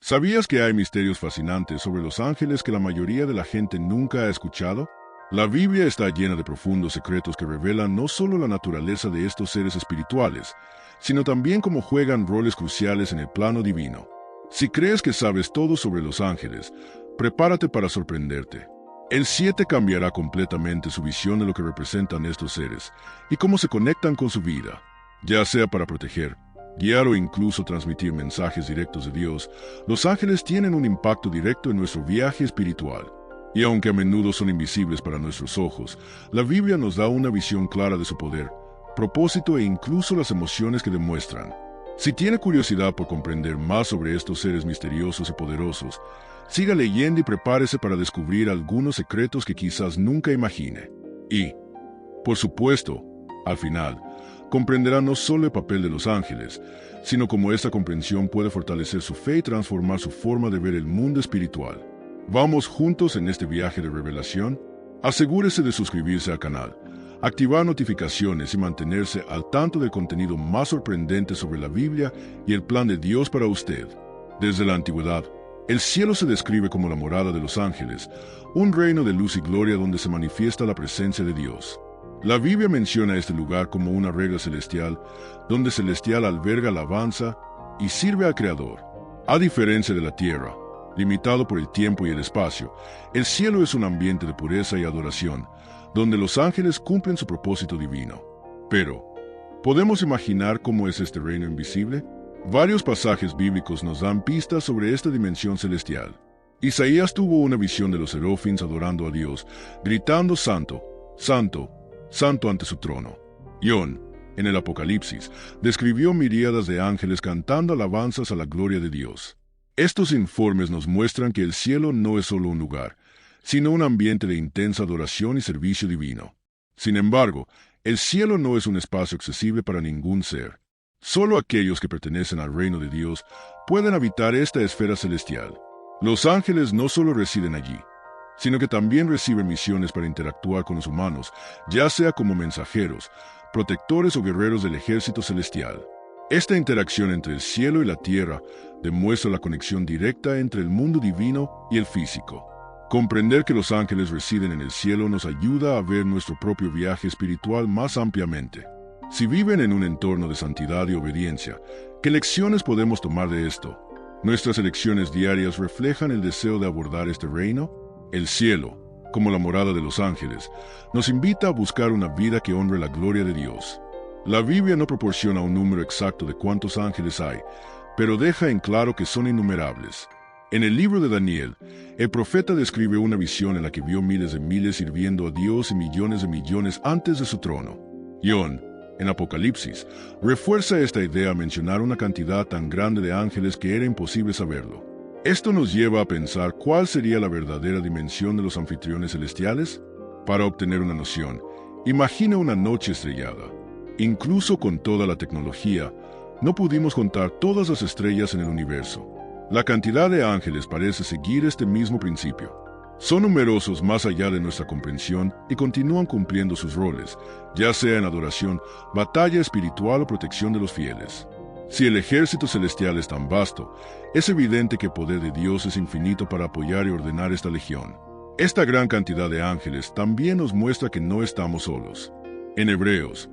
¿Sabías que hay misterios fascinantes sobre los ángeles que la mayoría de la gente nunca ha escuchado? La Biblia está llena de profundos secretos que revelan no solo la naturaleza de estos seres espirituales, sino también cómo juegan roles cruciales en el plano divino. Si crees que sabes todo sobre los ángeles, prepárate para sorprenderte. El 7 cambiará completamente su visión de lo que representan estos seres y cómo se conectan con su vida, ya sea para proteger, guiar o incluso transmitir mensajes directos de Dios. Los ángeles tienen un impacto directo en nuestro viaje espiritual. Y aunque a menudo son invisibles para nuestros ojos, la Biblia nos da una visión clara de su poder, propósito e incluso las emociones que demuestran. Si tiene curiosidad por comprender más sobre estos seres misteriosos y poderosos, siga leyendo y prepárese para descubrir algunos secretos que quizás nunca imagine. Y, por supuesto, al final, comprenderá no solo el papel de los ángeles, sino cómo esta comprensión puede fortalecer su fe y transformar su forma de ver el mundo espiritual. ¿Vamos juntos en este viaje de revelación? Asegúrese de suscribirse al canal, activar notificaciones y mantenerse al tanto del contenido más sorprendente sobre la Biblia y el plan de Dios para usted. Desde la antigüedad, el cielo se describe como la morada de los ángeles, un reino de luz y gloria donde se manifiesta la presencia de Dios. La Biblia menciona este lugar como una regla celestial, donde celestial alberga alabanza y sirve al Creador. A diferencia de la tierra, limitado por el tiempo y el espacio, el cielo es un ambiente de pureza y adoración, donde los ángeles cumplen su propósito divino. Pero, ¿podemos imaginar cómo es este reino invisible? Varios pasajes bíblicos nos dan pistas sobre esta dimensión celestial. Isaías tuvo una visión de los serafines adorando a Dios, gritando «Santo, Santo, Santo» ante su trono. John, en el Apocalipsis, describió miríadas de ángeles cantando alabanzas a la gloria de Dios. Estos informes nos muestran que el cielo no es solo un lugar, sino un ambiente de intensa adoración y servicio divino. Sin embargo, el cielo no es un espacio accesible para ningún ser. Solo aquellos que pertenecen al reino de Dios pueden habitar esta esfera celestial. Los ángeles no solo residen allí, sino que también reciben misiones para interactuar con los humanos, ya sea como mensajeros, protectores o guerreros del ejército celestial. Esta interacción entre el cielo y la tierra demuestra la conexión directa entre el mundo divino y el físico. Comprender que los ángeles residen en el cielo nos ayuda a ver nuestro propio viaje espiritual más ampliamente. Si viven en un entorno de santidad y obediencia, ¿qué lecciones podemos tomar de esto? ¿Nuestras elecciones diarias reflejan el deseo de abordar este reino? El cielo, como la morada de los ángeles, nos invita a buscar una vida que honre la gloria de Dios. La Biblia no proporciona un número exacto de cuántos ángeles hay, pero deja en claro que son innumerables. En el libro de Daniel, el profeta describe una visión en la que vio miles de miles sirviendo a Dios y millones de millones antes de su trono. John, en Apocalipsis, refuerza esta idea al mencionar una cantidad tan grande de ángeles que era imposible saberlo. Esto nos lleva a pensar cuál sería la verdadera dimensión de los anfitriones celestiales. Para obtener una noción, imagina una noche estrellada. Incluso con toda la tecnología, no pudimos contar todas las estrellas en el universo. La cantidad de ángeles parece seguir este mismo principio. Son numerosos más allá de nuestra comprensión y continúan cumpliendo sus roles, ya sea en adoración, batalla espiritual o protección de los fieles. Si el ejército celestial es tan vasto, es evidente que el poder de Dios es infinito para apoyar y ordenar esta legión. Esta gran cantidad de ángeles también nos muestra que no estamos solos. En Hebreos,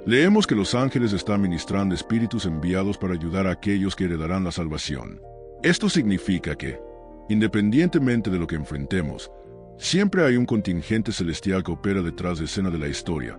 leemos que los ángeles están ministrando espíritus enviados para ayudar a aquellos que heredarán la salvación. Esto significa que, independientemente de lo que enfrentemos, siempre hay un contingente celestial que opera detrás de escena de la historia,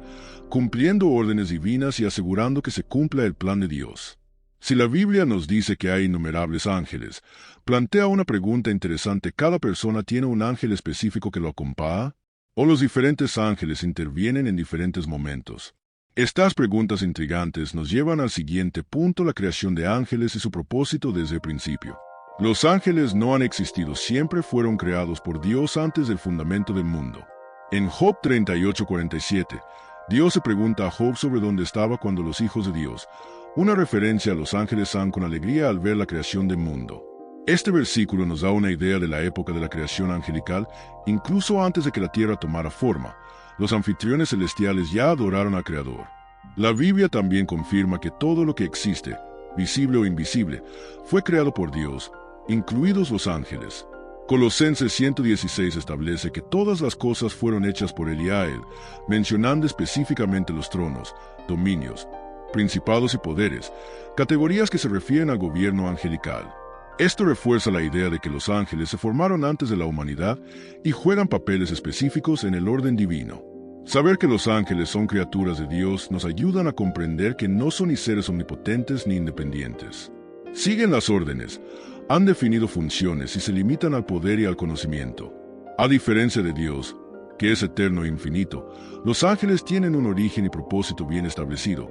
cumpliendo órdenes divinas y asegurando que se cumpla el plan de Dios. Si la Biblia nos dice que hay innumerables ángeles, plantea una pregunta interesante: ¿cada persona tiene un ángel específico que lo acompaña? ¿O los diferentes ángeles intervienen en diferentes momentos? Estas preguntas intrigantes nos llevan al siguiente punto: la creación de ángeles y su propósito desde el principio. Los ángeles no han existido, siempre fueron creados por Dios antes del fundamento del mundo. En Job 38:47, Dios se pregunta a Job sobre dónde estaba cuando los hijos de Dios, una referencia a los ángeles, san con alegría al ver la creación del mundo. Este versículo nos da una idea de la época de la creación angelical, incluso antes de que la tierra tomara forma. Los anfitriones celestiales ya adoraron al Creador. La Biblia también confirma que todo lo que existe, visible o invisible, fue creado por Dios, incluidos los ángeles. Colosenses 1:16 establece que todas las cosas fueron hechas por él y a él, mencionando específicamente los tronos, dominios, principados y poderes, categorías que se refieren al gobierno angelical. Esto refuerza la idea de que los ángeles se formaron antes de la humanidad y juegan papeles específicos en el orden divino. Saber que los ángeles son criaturas de Dios nos ayudan a comprender que no son ni seres omnipotentes ni independientes. Siguen las órdenes, han definido funciones y se limitan al poder y al conocimiento. A diferencia de Dios, que es eterno e infinito, los ángeles tienen un origen y propósito bien establecido,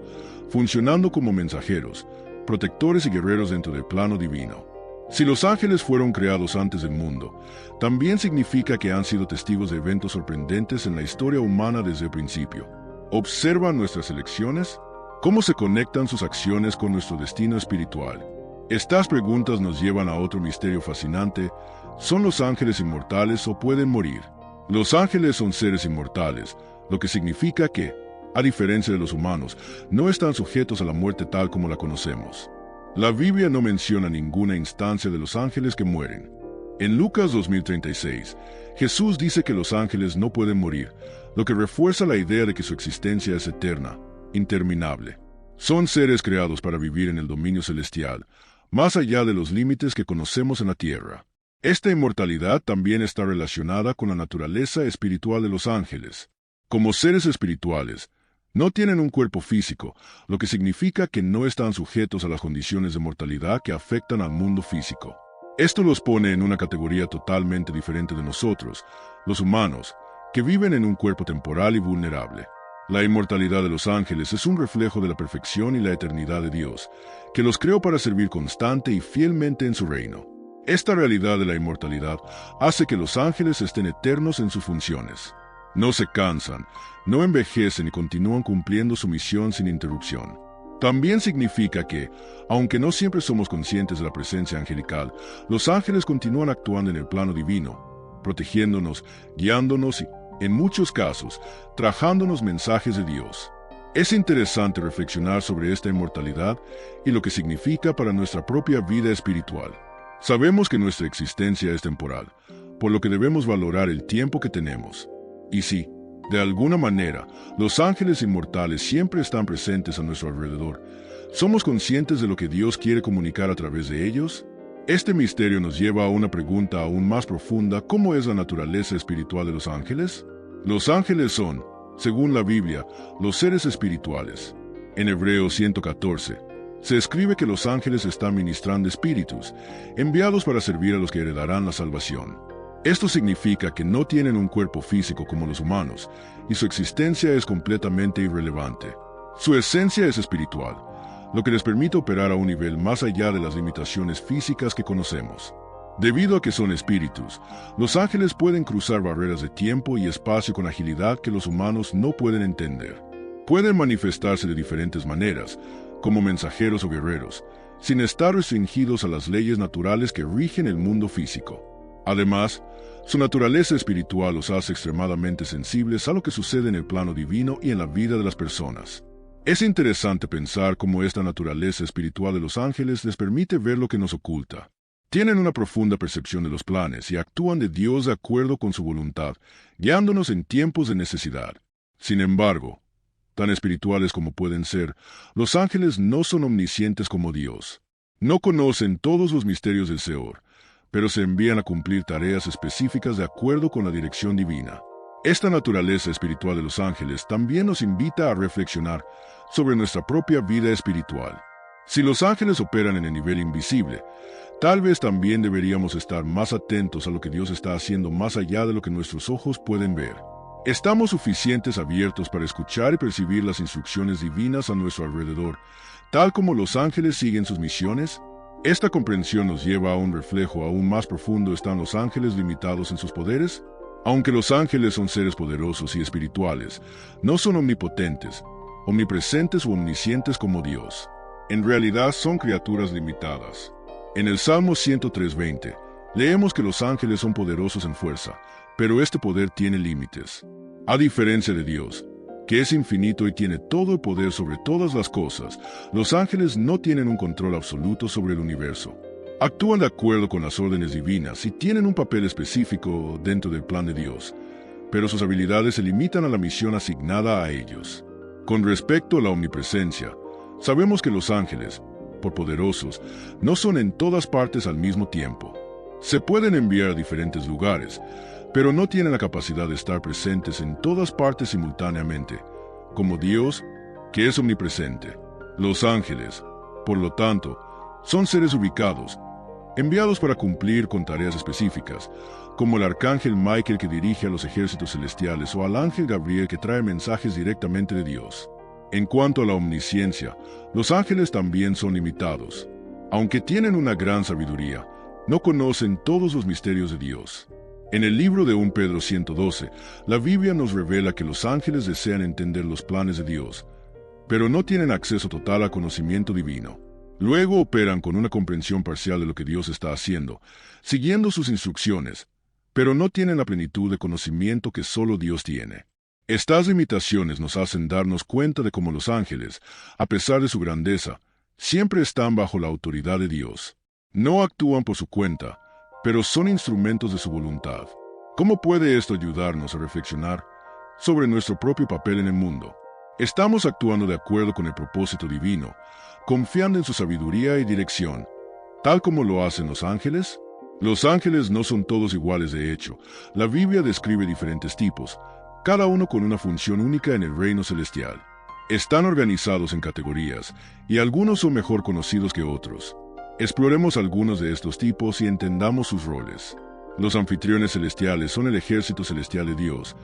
funcionando como mensajeros, protectores y guerreros dentro del plano divino. Si los ángeles fueron creados antes del mundo, también significa que han sido testigos de eventos sorprendentes en la historia humana desde el principio. ¿Observan nuestras elecciones? ¿Cómo se conectan sus acciones con nuestro destino espiritual? Estas preguntas nos llevan a otro misterio fascinante. ¿Son los ángeles inmortales o pueden morir? Los ángeles son seres inmortales, lo que significa que, a diferencia de los humanos, no están sujetos a la muerte tal como la conocemos. La Biblia no menciona ninguna instancia de los ángeles que mueren. En Lucas 2036, Jesús dice que los ángeles no pueden morir, lo que refuerza la idea de que su existencia es eterna, interminable. Son seres creados para vivir en el dominio celestial, más allá de los límites que conocemos en la tierra. Esta inmortalidad también está relacionada con la naturaleza espiritual de los ángeles. Como seres espirituales, no tienen un cuerpo físico, lo que significa que no están sujetos a las condiciones de mortalidad que afectan al mundo físico. Esto los pone en una categoría totalmente diferente de nosotros, los humanos, que viven en un cuerpo temporal y vulnerable. La inmortalidad de los ángeles es un reflejo de la perfección y la eternidad de Dios, que los creó para servir constante y fielmente en su reino. Esta realidad de la inmortalidad hace que los ángeles estén eternos en sus funciones. No se cansan, no envejecen y continúan cumpliendo su misión sin interrupción. También significa que, aunque no siempre somos conscientes de la presencia angelical, los ángeles continúan actuando en el plano divino, protegiéndonos, guiándonos y, en muchos casos, trajándonos mensajes de Dios. Es interesante reflexionar sobre esta inmortalidad y lo que significa para nuestra propia vida espiritual. Sabemos que nuestra existencia es temporal, por lo que debemos valorar el tiempo que tenemos. Y sí, de alguna manera, los ángeles inmortales siempre están presentes a nuestro alrededor. ¿Somos conscientes de lo que Dios quiere comunicar a través de ellos? Este misterio nos lleva a una pregunta aún más profunda: ¿cómo es la naturaleza espiritual de los ángeles? Los ángeles son, según la Biblia, los seres espirituales. En Hebreos 114, se escribe que los ángeles están ministrando espíritus, enviados para servir a los que heredarán la salvación. Esto significa que no tienen un cuerpo físico como los humanos, y su existencia es completamente irrelevante. Su esencia es espiritual, lo que les permite operar a un nivel más allá de las limitaciones físicas que conocemos. Debido a que son espíritus, los ángeles pueden cruzar barreras de tiempo y espacio con agilidad que los humanos no pueden entender. Pueden manifestarse de diferentes maneras, como mensajeros o guerreros, sin estar restringidos a las leyes naturales que rigen el mundo físico. Además, su naturaleza espiritual los hace extremadamente sensibles a lo que sucede en el plano divino y en la vida de las personas. Es interesante pensar cómo esta naturaleza espiritual de los ángeles les permite ver lo que nos oculta. Tienen una profunda percepción de los planes y actúan de Dios de acuerdo con su voluntad, guiándonos en tiempos de necesidad. Sin embargo, tan espirituales como pueden ser, los ángeles no son omniscientes como Dios. No conocen todos los misterios del Seol, pero se envían a cumplir tareas específicas de acuerdo con la dirección divina. Esta naturaleza espiritual de los ángeles también nos invita a reflexionar sobre nuestra propia vida espiritual. Si los ángeles operan en el nivel invisible, tal vez también deberíamos estar más atentos a lo que Dios está haciendo más allá de lo que nuestros ojos pueden ver. ¿Estamos suficientes abiertos para escuchar y percibir las instrucciones divinas a nuestro alrededor, tal como los ángeles siguen sus misiones? Esta comprensión nos lleva a un reflejo aún más profundo. ¿Están los ángeles limitados en sus poderes? Aunque los ángeles son seres poderosos y espirituales, no son omnipotentes, omnipresentes o omniscientes como Dios. En realidad son criaturas limitadas. En el Salmo 103:20, leemos que los ángeles son poderosos en fuerza, pero este poder tiene límites. A diferencia de Dios, que es infinito y tiene todo el poder sobre todas las cosas, los ángeles no tienen un control absoluto sobre el universo. Actúan de acuerdo con las órdenes divinas y tienen un papel específico dentro del plan de Dios, pero sus habilidades se limitan a la misión asignada a ellos. Con respecto a la omnipresencia, sabemos que los ángeles, por poderosos, no son en todas partes al mismo tiempo. Se pueden enviar a diferentes lugares, pero no tienen la capacidad de estar presentes en todas partes simultáneamente, como Dios, que es omnipresente. Los ángeles, por lo tanto, son seres ubicados, enviados para cumplir con tareas específicas, como el arcángel Michael que dirige a los ejércitos celestiales o al ángel Gabriel que trae mensajes directamente de Dios. En cuanto a la omnisciencia, los ángeles también son limitados. Aunque tienen una gran sabiduría, no conocen todos los misterios de Dios. En el libro de 1 Pedro 112, la Biblia nos revela que los ángeles desean entender los planes de Dios, pero no tienen acceso total al conocimiento divino. Luego operan con una comprensión parcial de lo que Dios está haciendo, siguiendo sus instrucciones, pero no tienen la plenitud de conocimiento que solo Dios tiene. Estas limitaciones nos hacen darnos cuenta de cómo los ángeles, a pesar de su grandeza, siempre están bajo la autoridad de Dios. No actúan por su cuenta, pero son instrumentos de su voluntad. ¿Cómo puede esto ayudarnos a reflexionar sobre nuestro propio papel en el mundo? ¿Estamos actuando de acuerdo con el propósito divino, confiando en su sabiduría y dirección, tal como lo hacen los ángeles? Los ángeles no son todos iguales de hecho. La Biblia describe diferentes tipos, cada uno con una función única en el reino celestial. Están organizados en categorías, y algunos son mejor conocidos que otros. Exploremos algunos de estos tipos y entendamos sus roles. Los anfitriones celestiales son el ejército celestial de Dios,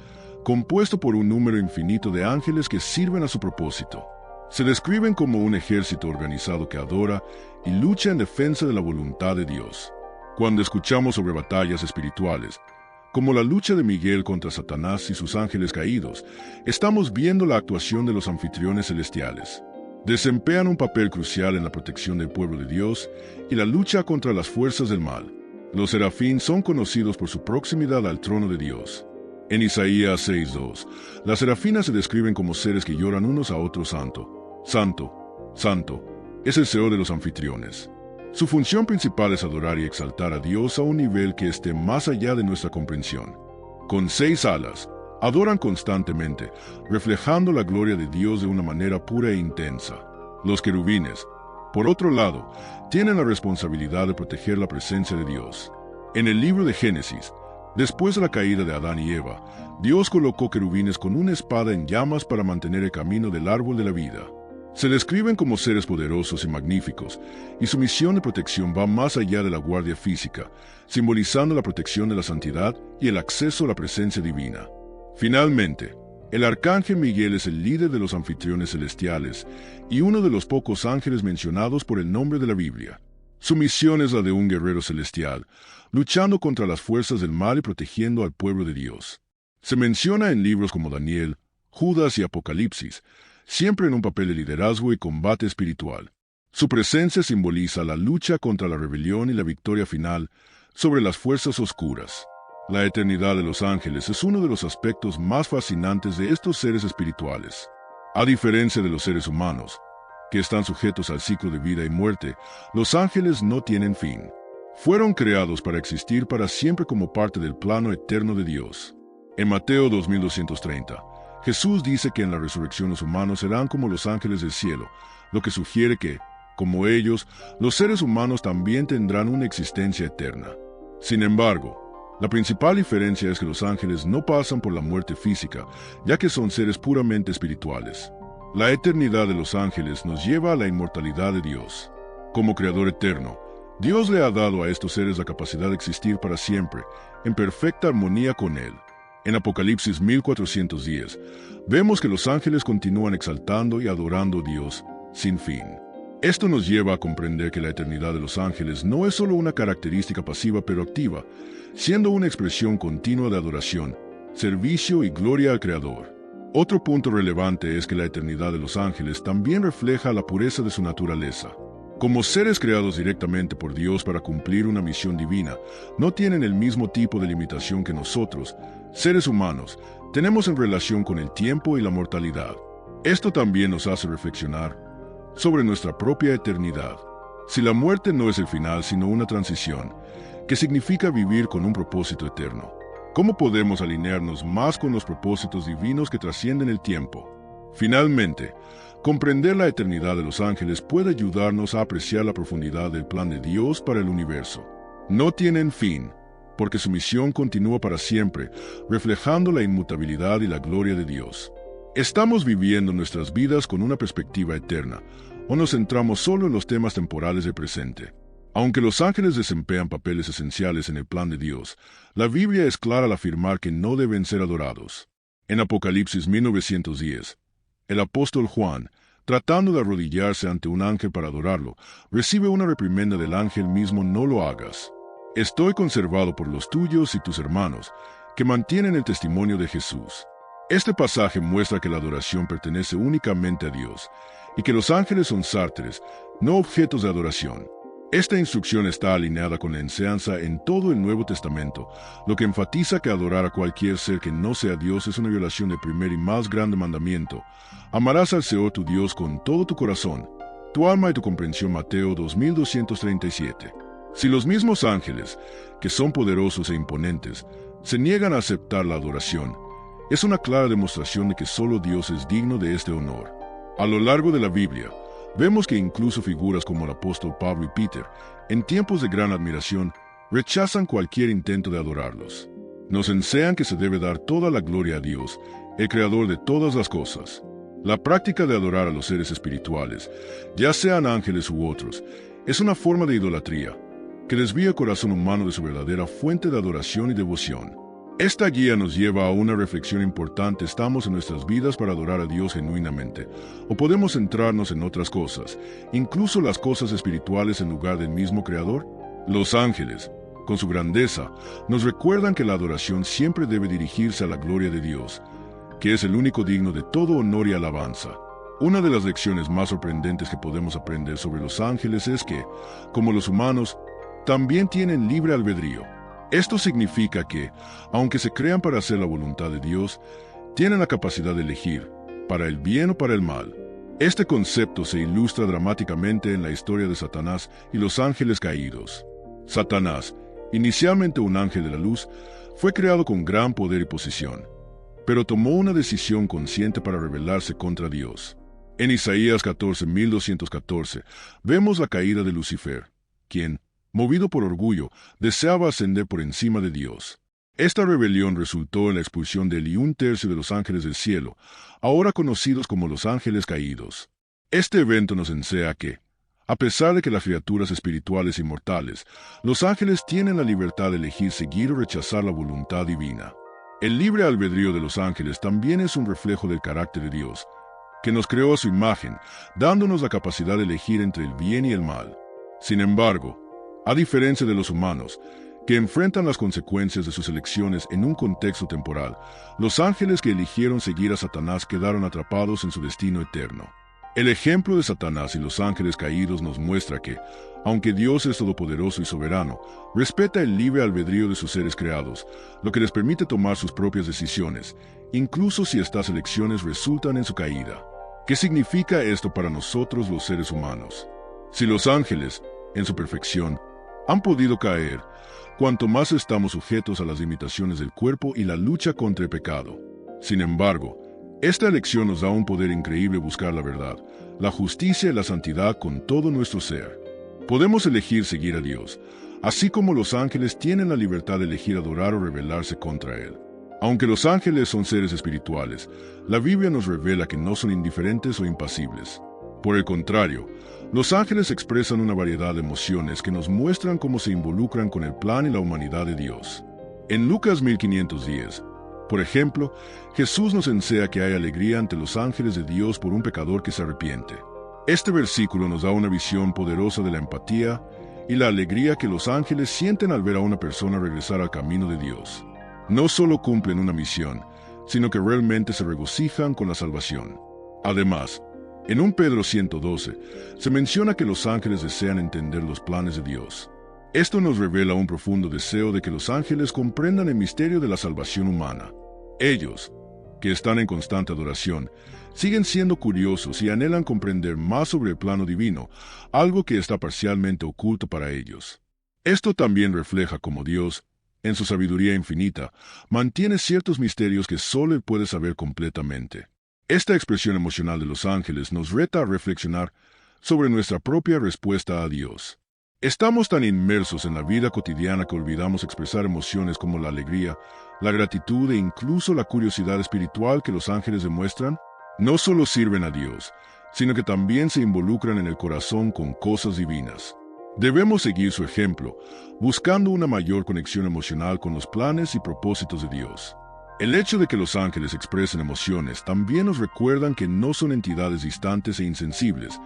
compuesto por un número infinito de ángeles que sirven a su propósito. Se describen como un ejército organizado que adora y lucha en defensa de la voluntad de Dios. Cuando escuchamos sobre batallas espirituales, como la lucha de Miguel contra Satanás y sus ángeles caídos, estamos viendo la actuación de los anfitriones celestiales. Desempeñan un papel crucial en la protección del pueblo de Dios y la lucha contra las fuerzas del mal. Los serafín son conocidos por su proximidad al trono de Dios. En Isaías 6:2, las serafinas se describen como seres que lloran unos a otros: Santo, Santo, Santo, es el Señor de los anfitriones. Su función principal es adorar y exaltar a Dios a un nivel que esté más allá de nuestra comprensión. Con 6 alas, adoran constantemente, reflejando la gloria de Dios de una manera pura e intensa. Los querubines, por otro lado, tienen la responsabilidad de proteger la presencia de Dios. En el libro de Génesis, después de la caída de Adán y Eva, Dios colocó querubines con una espada en llamas para mantener el camino del árbol de la vida. Se describen como seres poderosos y magníficos, y su misión de protección va más allá de la guardia física, simbolizando la protección de la santidad y el acceso a la presencia divina. Finalmente, el arcángel Miguel es el líder de los anfitriones celestiales y uno de los pocos ángeles mencionados por el nombre de la Biblia. Su misión es la de un guerrero celestial, luchando contra las fuerzas del mal y protegiendo al pueblo de Dios. Se menciona en libros como Daniel, Judas y Apocalipsis, siempre en un papel de liderazgo y combate espiritual. Su presencia simboliza la lucha contra la rebelión y la victoria final sobre las fuerzas oscuras. La eternidad de los ángeles es uno de los aspectos más fascinantes de estos seres espirituales. A diferencia de los seres humanos, que están sujetos al ciclo de vida y muerte, los ángeles no tienen fin. Fueron creados para existir para siempre como parte del plano eterno de Dios. En Mateo 2230, Jesús dice que en la resurrección los humanos serán como los ángeles del cielo, lo que sugiere que, como ellos, los seres humanos también tendrán una existencia eterna. Sin embargo, la principal diferencia es que los ángeles no pasan por la muerte física, ya que son seres puramente espirituales. La eternidad de los ángeles nos lleva a la inmortalidad de Dios. Como Creador eterno, Dios le ha dado a estos seres la capacidad de existir para siempre, en perfecta armonía con Él. En Apocalipsis 1410, vemos que los ángeles continúan exaltando y adorando a Dios sin fin. Esto nos lleva a comprender que la eternidad de los ángeles no es solo una característica pasiva pero activa, siendo una expresión continua de adoración, servicio y gloria al Creador. Otro punto relevante es que la eternidad de los ángeles también refleja la pureza de su naturaleza. Como seres creados directamente por Dios para cumplir una misión divina, no tienen el mismo tipo de limitación que nosotros, seres humanos, tenemos en relación con el tiempo y la mortalidad. Esto también nos hace reflexionar sobre nuestra propia eternidad. Si la muerte no es el final, sino una transición, que significa vivir con un propósito eterno, ¿cómo podemos alinearnos más con los propósitos divinos que trascienden el tiempo? Finalmente, comprender la eternidad de los ángeles puede ayudarnos a apreciar la profundidad del plan de Dios para el universo. No tienen fin, porque su misión continúa para siempre, reflejando la inmutabilidad y la gloria de Dios. ¿Estamos viviendo nuestras vidas con una perspectiva eterna, o nos centramos solo en los temas temporales del presente? Aunque los ángeles desempeñan papeles esenciales en el plan de Dios, la Biblia es clara al afirmar que no deben ser adorados. En Apocalipsis 1910, el apóstol Juan, tratando de arrodillarse ante un ángel para adorarlo, recibe una reprimenda del ángel mismo: no lo hagas. Estoy conservado por los tuyos y tus hermanos, que mantienen el testimonio de Jesús. Este pasaje muestra que la adoración pertenece únicamente a Dios, y que los ángeles son sárteres, no objetos de adoración. Esta instrucción está alineada con la enseñanza en todo el Nuevo Testamento, lo que enfatiza que adorar a cualquier ser que no sea Dios es una violación del primer y más grande mandamiento: amarás al Señor tu Dios con todo tu corazón, tu alma y tu comprensión. Mateo 2237. Si los mismos ángeles, que son poderosos e imponentes, se niegan a aceptar la adoración, es una clara demostración de que solo Dios es digno de este honor. A lo largo de la Biblia, vemos que incluso figuras como el apóstol Pablo y Peter, en tiempos de gran admiración, rechazan cualquier intento de adorarlos. Nos enseñan que se debe dar toda la gloria a Dios, el creador de todas las cosas. La práctica de adorar a los seres espirituales, ya sean ángeles u otros, es una forma de idolatría que desvía el corazón humano de su verdadera fuente de adoración y devoción. Esta guía nos lleva a una reflexión importante: ¿estamos en nuestras vidas para adorar a Dios genuinamente, o podemos centrarnos en otras cosas, incluso las cosas espirituales, en lugar del mismo Creador? Los ángeles, con su grandeza, nos recuerdan que la adoración siempre debe dirigirse a la gloria de Dios, que es el único digno de todo honor y alabanza. Una de las lecciones más sorprendentes que podemos aprender sobre los ángeles es que, como los humanos, también tienen libre albedrío. Esto significa que, aunque se crean para hacer la voluntad de Dios, tienen la capacidad de elegir, para el bien o para el mal. Este concepto se ilustra dramáticamente en la historia de Satanás y los ángeles caídos. Satanás, inicialmente un ángel de la luz, fue creado con gran poder y posición, pero tomó una decisión consciente para rebelarse contra Dios. En Isaías 14:1214, vemos la caída de Lucifer, quien, movido por orgullo, deseaba ascender por encima de Dios. Esta rebelión resultó en la expulsión de él y un tercio de los ángeles del cielo, ahora conocidos como los ángeles caídos. Este evento nos enseña que, a pesar de que las criaturas espirituales inmortales, los ángeles tienen la libertad de elegir seguir o rechazar la voluntad divina. El libre albedrío de los ángeles también es un reflejo del carácter de Dios, que nos creó a su imagen, dándonos la capacidad de elegir entre el bien y el mal. Sin embargo, a diferencia de los humanos, que enfrentan las consecuencias de sus elecciones en un contexto temporal, los ángeles que eligieron seguir a Satanás quedaron atrapados en su destino eterno. El ejemplo de Satanás y los ángeles caídos nos muestra que, aunque Dios es todopoderoso y soberano, respeta el libre albedrío de sus seres creados, lo que les permite tomar sus propias decisiones, incluso si estas elecciones resultan en su caída. ¿Qué significa esto para nosotros los seres humanos? Si los ángeles, en su perfección, han podido caer, cuanto más estamos sujetos a las limitaciones del cuerpo y la lucha contra el pecado. Sin embargo, esta elección nos da un poder increíble: buscar la verdad, la justicia y la santidad con todo nuestro ser. Podemos elegir seguir a Dios, así como los ángeles tienen la libertad de elegir adorar o rebelarse contra Él. Aunque los ángeles son seres espirituales, la Biblia nos revela que no son indiferentes o impasibles. Por el contrario, los ángeles expresan una variedad de emociones que nos muestran cómo se involucran con el plan y la humanidad de Dios. En Lucas 1510, por ejemplo, Jesús nos enseña que hay alegría ante los ángeles de Dios por un pecador que se arrepiente. Este versículo nos da una visión poderosa de la empatía y la alegría que los ángeles sienten al ver a una persona regresar al camino de Dios. No solo cumplen una misión, sino que realmente se regocijan con la salvación. Además, en 1 Pedro 1:12, se menciona que los ángeles desean entender los planes de Dios. Esto nos revela un profundo deseo de que los ángeles comprendan el misterio de la salvación humana. Ellos, que están en constante adoración, siguen siendo curiosos y anhelan comprender más sobre el plano divino, algo que está parcialmente oculto para ellos. Esto también refleja cómo Dios, en su sabiduría infinita, mantiene ciertos misterios que solo Él puede saber completamente. Esta expresión emocional de los ángeles nos reta a reflexionar sobre nuestra propia respuesta a Dios. Estamos tan inmersos en la vida cotidiana que olvidamos expresar emociones como la alegría, la gratitud e incluso la curiosidad espiritual que los ángeles demuestran. No solo sirven a Dios, sino que también se involucran en el corazón con cosas divinas. Debemos seguir su ejemplo, buscando una mayor conexión emocional con los planes y propósitos de Dios. El hecho de que los ángeles expresen emociones también nos recuerdan que no son entidades distantes e insensibles,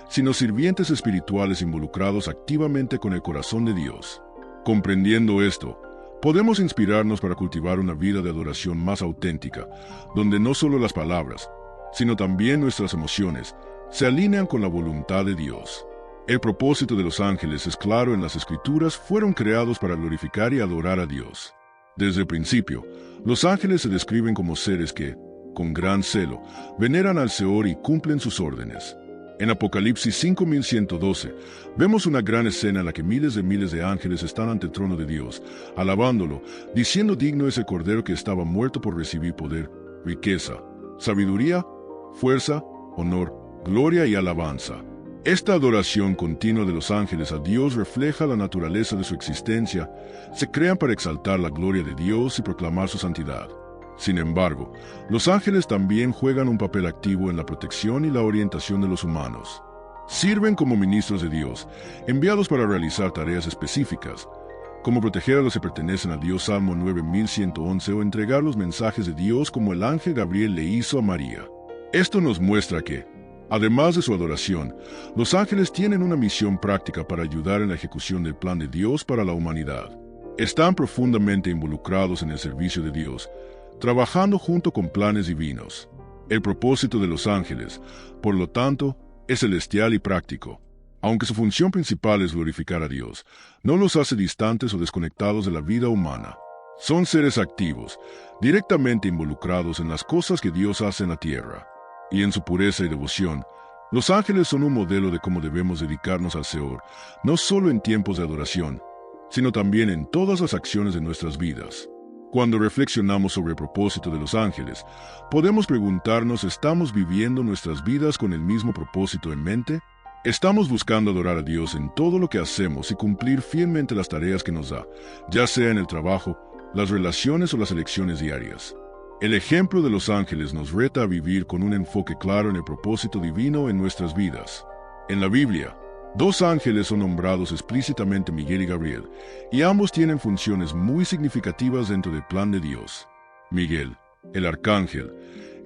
sino sirvientes espirituales involucrados activamente con el corazón de Dios. Comprendiendo esto, podemos inspirarnos para cultivar una vida de adoración más auténtica, donde no solo las palabras, sino también nuestras emociones se alinean con la voluntad de Dios. El propósito de los ángeles es claro en las Escrituras: fueron creados para glorificar y adorar a Dios. Desde el principio, los ángeles se describen como seres que, con gran celo, veneran al Señor y cumplen sus órdenes. En Apocalipsis 5112, vemos una gran escena en la que miles de ángeles están ante el trono de Dios, alabándolo, diciendo: digno es el Cordero que estaba muerto por recibir poder, riqueza, sabiduría, fuerza, honor, gloria y alabanza. Esta adoración continua de los ángeles a Dios refleja la naturaleza de su existencia. Se crean para exaltar la gloria de Dios y proclamar su santidad. Sin embargo, los ángeles también juegan un papel activo en la protección y la orientación de los humanos. Sirven como ministros de Dios, enviados para realizar tareas específicas, como proteger a los que pertenecen a Dios, Salmo 9111, o entregar los mensajes de Dios como el ángel Gabriel le hizo a María. Esto nos muestra que, además de su adoración, los ángeles tienen una misión práctica para ayudar en la ejecución del plan de Dios para la humanidad. Están profundamente involucrados en el servicio de Dios, trabajando junto con planes divinos. El propósito de los ángeles, por lo tanto, es celestial y práctico. Aunque su función principal es glorificar a Dios, no los hace distantes o desconectados de la vida humana. Son seres activos, directamente involucrados en las cosas que Dios hace en la tierra. Y en su pureza y devoción, los ángeles son un modelo de cómo debemos dedicarnos al Señor, no solo en tiempos de adoración, sino también en todas las acciones de nuestras vidas. Cuando reflexionamos sobre el propósito de los ángeles, podemos preguntarnos: ¿estamos viviendo nuestras vidas con el mismo propósito en mente? ¿Estamos buscando adorar a Dios en todo lo que hacemos y cumplir fielmente las tareas que nos da, ya sea en el trabajo, las relaciones o las elecciones diarias? El ejemplo de los ángeles nos reta a vivir con un enfoque claro en el propósito divino en nuestras vidas. En la Biblia, dos ángeles son nombrados explícitamente, Miguel y Gabriel, y ambos tienen funciones muy significativas dentro del plan de Dios. Miguel, el arcángel,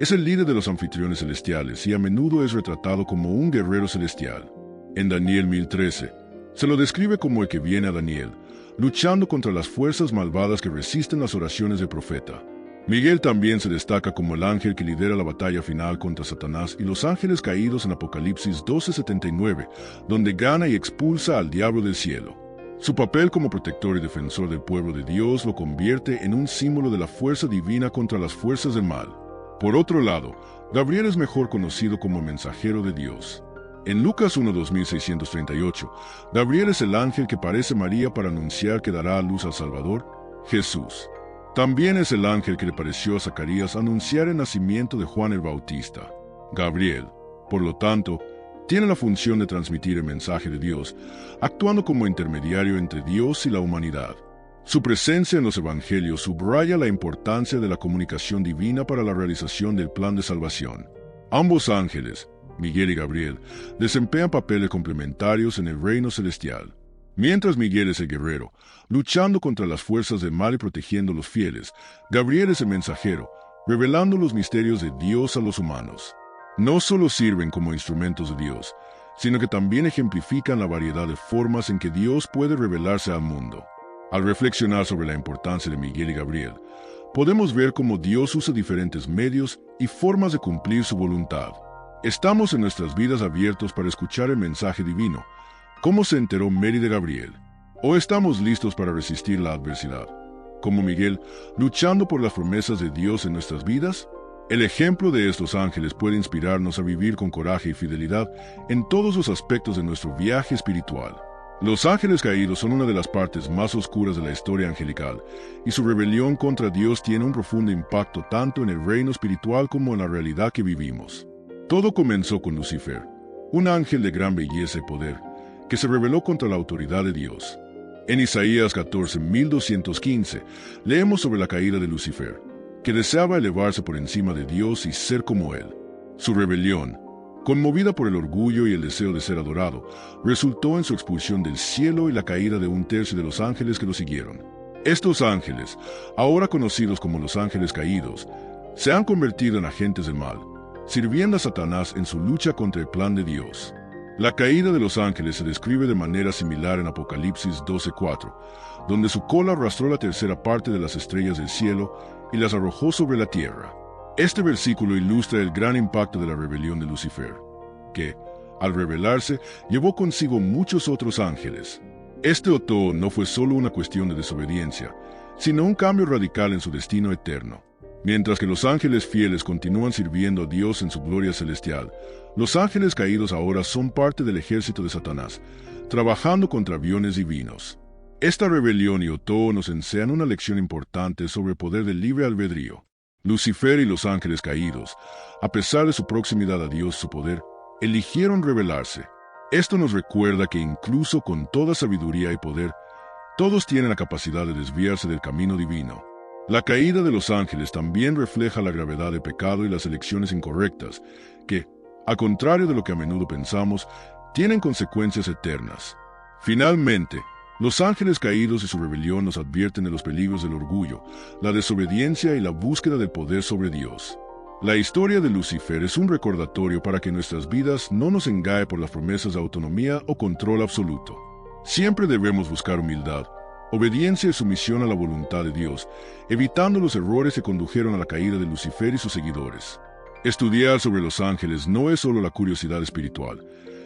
es el líder de los anfitriones celestiales y a menudo es retratado como un guerrero celestial. En Daniel 1013, se lo describe como el que viene a Daniel, luchando contra las fuerzas malvadas que resisten las oraciones del profeta. Miguel también se destaca como el ángel que lidera la batalla final contra Satanás y los ángeles caídos en Apocalipsis 12:79, donde gana y expulsa al diablo del cielo. Su papel como protector y defensor del pueblo de Dios lo convierte en un símbolo de la fuerza divina contra las fuerzas del mal. Por otro lado, Gabriel es mejor conocido como mensajero de Dios. En Lucas 1:2638, Gabriel es el ángel que parece María para anunciar que dará a luz al Salvador, Jesús. También es el ángel que le pareció a Zacarías anunciar el nacimiento de Juan el Bautista. Gabriel, por lo tanto, tiene la función de transmitir el mensaje de Dios, actuando como intermediario entre Dios y la humanidad. Su presencia en los evangelios subraya la importancia de la comunicación divina para la realización del plan de salvación. Ambos ángeles, Miguel y Gabriel, desempeñan papeles complementarios en el reino celestial. Mientras Miguel es el guerrero, luchando contra las fuerzas del mal y protegiendo a los fieles, Gabriel es el mensajero, revelando los misterios de Dios a los humanos. No solo sirven como instrumentos de Dios, sino que también ejemplifican la variedad de formas en que Dios puede revelarse al mundo. Al reflexionar sobre la importancia de Miguel y Gabriel, podemos ver cómo Dios usa diferentes medios y formas de cumplir su voluntad. Estamos en nuestras vidas abiertos para escuchar el mensaje divino, ¿cómo se enteró Mary de Gabriel? ¿O estamos listos para resistir la adversidad, como Miguel, luchando por las promesas de Dios en nuestras vidas? El ejemplo de estos ángeles puede inspirarnos a vivir con coraje y fidelidad en todos los aspectos de nuestro viaje espiritual. Los ángeles caídos son una de las partes más oscuras de la historia angelical, y su rebelión contra Dios tiene un profundo impacto tanto en el reino espiritual como en la realidad que vivimos. Todo comenzó con Lucifer, un ángel de gran belleza y poder, que se rebeló contra la autoridad de Dios. En Isaías 14:1215 leemos sobre la caída de Lucifer, que deseaba elevarse por encima de Dios y ser como Él. Su rebelión, conmovida por el orgullo y el deseo de ser adorado, resultó en su expulsión del cielo y la caída de un tercio de los ángeles que lo siguieron. Estos ángeles, ahora conocidos como los ángeles caídos, se han convertido en agentes del mal, sirviendo a Satanás en su lucha contra el plan de Dios. La caída de los ángeles se describe de manera similar en Apocalipsis 12:4, donde su cola arrastró la tercera parte de las estrellas del cielo y las arrojó sobre la tierra. Este versículo ilustra el gran impacto de la rebelión de Lucifer, que, al rebelarse, llevó consigo muchos otros ángeles. Este otó no fue solo una cuestión de desobediencia, sino un cambio radical en su destino eterno. Mientras que los ángeles fieles continúan sirviendo a Dios en su gloria celestial, los ángeles caídos ahora son parte del ejército de Satanás, trabajando contra aviones divinos. Esta rebelión y otó nos enseñan una lección importante sobre el poder del libre albedrío. Lucifer y los ángeles caídos, a pesar de su proximidad a Dios y su poder, eligieron rebelarse. Esto nos recuerda que incluso con toda sabiduría y poder, todos tienen la capacidad de desviarse del camino divino. La caída de los ángeles también refleja la gravedad del pecado y las elecciones incorrectas, que, al contrario de lo que a menudo pensamos, tienen consecuencias eternas. Finalmente, los ángeles caídos y su rebelión nos advierten de los peligros del orgullo, la desobediencia y la búsqueda del poder sobre Dios. La historia de Lucifer es un recordatorio para que nuestras vidas no nos engañen por las promesas de autonomía o control absoluto. Siempre debemos buscar humildad, obediencia y sumisión a la voluntad de Dios, evitando los errores que condujeron a la caída de Lucifer y sus seguidores. Estudiar sobre los ángeles no es solo la curiosidad espiritual,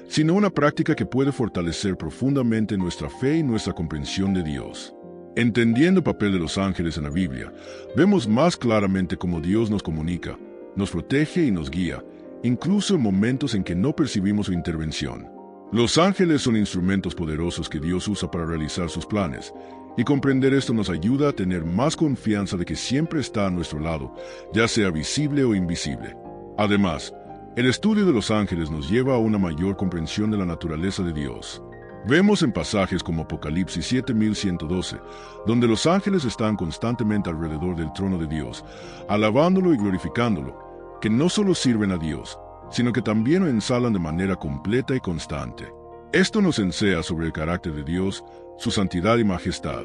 sino una práctica que puede fortalecer profundamente nuestra fe y nuestra comprensión de Dios. Entendiendo el papel de los ángeles en la Biblia, vemos más claramente cómo Dios nos comunica, nos protege y nos guía, incluso en momentos en que no percibimos su intervención. Los ángeles son instrumentos poderosos que Dios usa para realizar sus planes, y comprender esto nos ayuda a tener más confianza de que siempre está a nuestro lado, ya sea visible o invisible. Además, el estudio de los ángeles nos lleva a una mayor comprensión de la naturaleza de Dios. Vemos en pasajes como Apocalipsis 7:1112, donde los ángeles están constantemente alrededor del trono de Dios, alabándolo y glorificándolo, que no solo sirven a Dios, sino que también lo ensalzan de manera completa y constante. Esto nos enseña sobre el carácter de Dios, su santidad y majestad.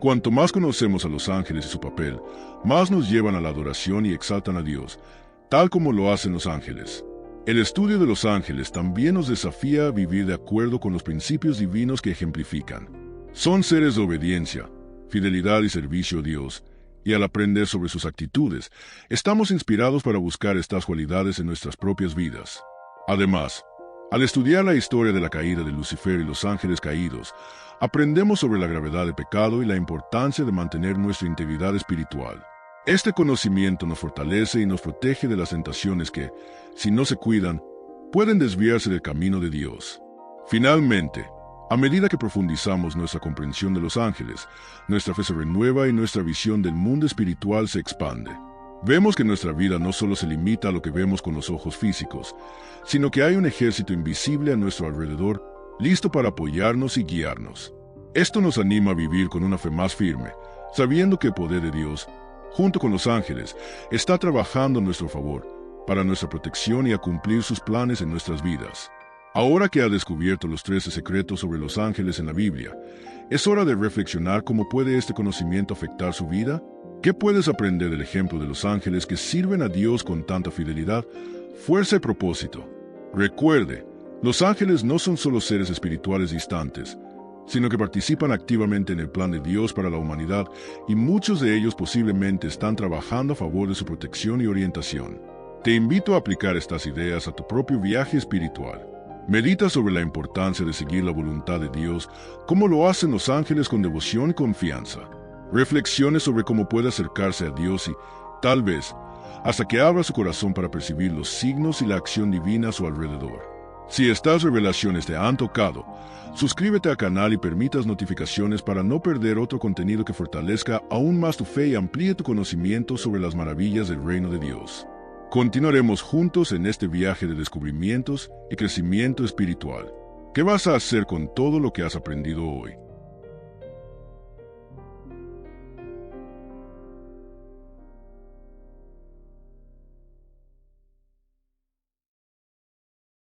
Cuanto más conocemos a los ángeles y su papel, más nos llevan a la adoración y exaltan a Dios, tal como lo hacen los ángeles. El estudio de los ángeles también nos desafía a vivir de acuerdo con los principios divinos que ejemplifican. Son seres de obediencia, fidelidad y servicio a Dios, y al aprender sobre sus actitudes, estamos inspirados para buscar estas cualidades en nuestras propias vidas. Además, al estudiar la historia de la caída de Lucifer y los ángeles caídos, aprendemos sobre la gravedad del pecado y la importancia de mantener nuestra integridad espiritual. Este conocimiento nos fortalece y nos protege de las tentaciones que, si no se cuidan, pueden desviarse del camino de Dios. Finalmente, a medida que profundizamos nuestra comprensión de los ángeles, nuestra fe se renueva y nuestra visión del mundo espiritual se expande. Vemos que nuestra vida no solo se limita a lo que vemos con los ojos físicos, sino que hay un ejército invisible a nuestro alrededor, listo para apoyarnos y guiarnos. Esto nos anima a vivir con una fe más firme, sabiendo que el poder de Dios, junto con los ángeles, está trabajando a nuestro favor, para nuestra protección y a cumplir sus planes en nuestras vidas. Ahora que ha descubierto los 13 secretos sobre los ángeles en la Biblia, es hora de reflexionar cómo puede este conocimiento afectar su vida. ¿Qué puedes aprender del ejemplo de los ángeles que sirven a Dios con tanta fidelidad, fuerza y propósito? Recuerde, los ángeles no son solo seres espirituales distantes, sino que participan activamente en el plan de Dios para la humanidad, y muchos de ellos posiblemente están trabajando a favor de su protección y orientación. Te invito a aplicar estas ideas a tu propio viaje espiritual. Medita sobre la importancia de seguir la voluntad de Dios, como lo hacen los ángeles con devoción y confianza. Reflexione sobre cómo puede acercarse a Dios y, tal vez, hasta que abra su corazón para percibir los signos y la acción divina a su alrededor. Si estas revelaciones te han tocado, suscríbete al canal y permitas notificaciones para no perder otro contenido que fortalezca aún más tu fe y amplíe tu conocimiento sobre las maravillas del reino de Dios. Continuaremos juntos en este viaje de descubrimientos y crecimiento espiritual. ¿Qué vas a hacer con todo lo que has aprendido hoy?